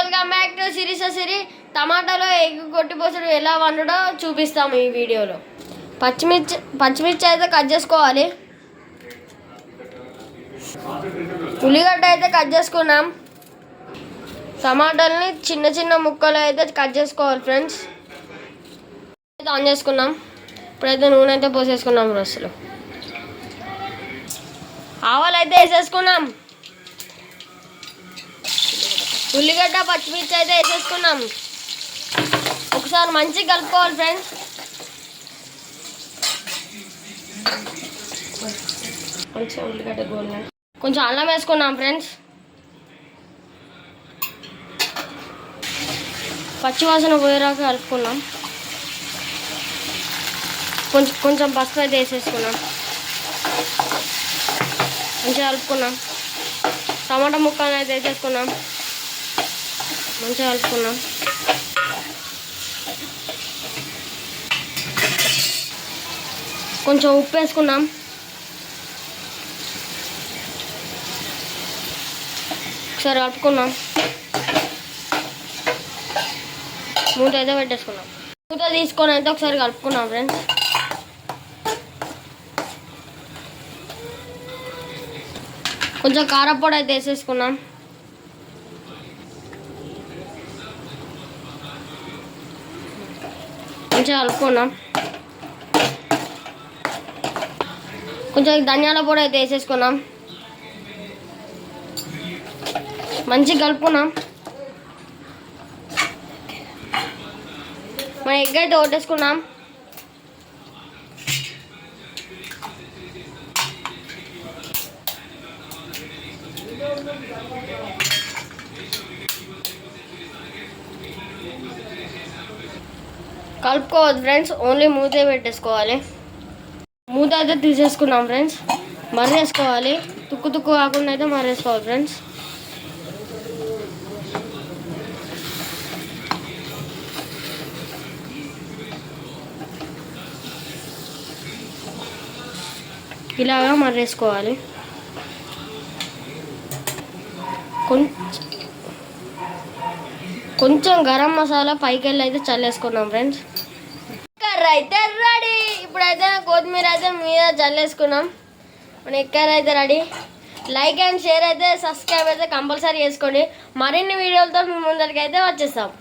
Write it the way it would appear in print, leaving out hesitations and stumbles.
Welcome back to సిరి. టమాటాలో egg కొట్టిపోసడం ఎలా వండడో చూపిస్తాము ఈ వీడియోలో. పచ్చిమిర్చి అయితే కట్ చేసుకోవాలి. ఉల్లిగడ్డ అయితే కట్ చేసుకున్నాం. టమాటాలని చిన్న చిన్న ముక్కలు అయితే కట్ చేసుకోవాలి ఫ్రెండ్స్. అయితే ఆన్ చేసుకున్నాం. ఇప్పుడైతే నూనె అయితే పోసేసుకున్నాం. అసలు ఆవాలు అయితే వేసేసుకున్నాం. ఉల్లిగడ్డ పచ్చిమిర్చి అయితే వేసేసుకున్నాం. ఒకసారి మంచిగా కలుపుకోవాలి ఫ్రెండ్స్. కొంచెం ఉల్లిగడ్డ గోల్డ్ కొంచెం అల్లం వేసుకున్నాం ఫ్రెండ్స్. పచ్చివాసన పోయేరాక కలుపుకున్నాం. కొంచెం పసుపు అయితే వేసేసుకున్నాం. మంచిగా కలుపుకున్నాం. టమాటా ముక్కలు అయితే వేసేసుకున్నాం. మంచిగా కలుపుకున్నాం. కొంచెం ఉప్పు వేసుకున్నాం. ఒకసారి కలుపుకున్నాం. మూత అయితే పెట్టేసుకున్నాం. మూత తీసుకొని అయితే ఒకసారి కలుపుకున్నాం ఫ్రెండ్స్. కొంచెం కారపొడి అయితే వేసేసుకున్నాం. మంచిగా కలుపుకున్నాం. కొంచెం ధనియాల పొడి అయితే వేసేసుకున్నాం. మంచిగా కలుపుకున్నాం. మన ఎగ్ అయితే కొట్టేసుకున్నాం. కలుపుకోవద్దు ఫ్రెండ్స్, ఓన్లీ మూతే పెట్టేసుకోవాలి. మూత అయితే తీసేసుకున్నాం ఫ్రెండ్స్. మర్రేసుకోవాలి. తుక్కు కాకుండా అయితే మర్రేసుకోవాలి ఫ్రెండ్స్. ఇలాగా మర్రేసుకోవాలి. కొంచెం గరం మసాలా పైకి వెళ్ళి అయితే చల్లేసుకున్నాం ఫ్రెండ్స్. కర్ర అయితే రెడీ. ఇప్పుడైతే కొత్తిమీర అయితే మీద చల్లేసుకున్నాం. మన ఎక్కర్ అయితే రెడీ. లైక్ అండ్ షేర్ అయితే సబ్స్క్రైబ్ అయితే కంపల్సరీ చేసుకోండి. మరిన్ని వీడియోలతో మీ ముందరికి అయితే వచ్చేస్తాం.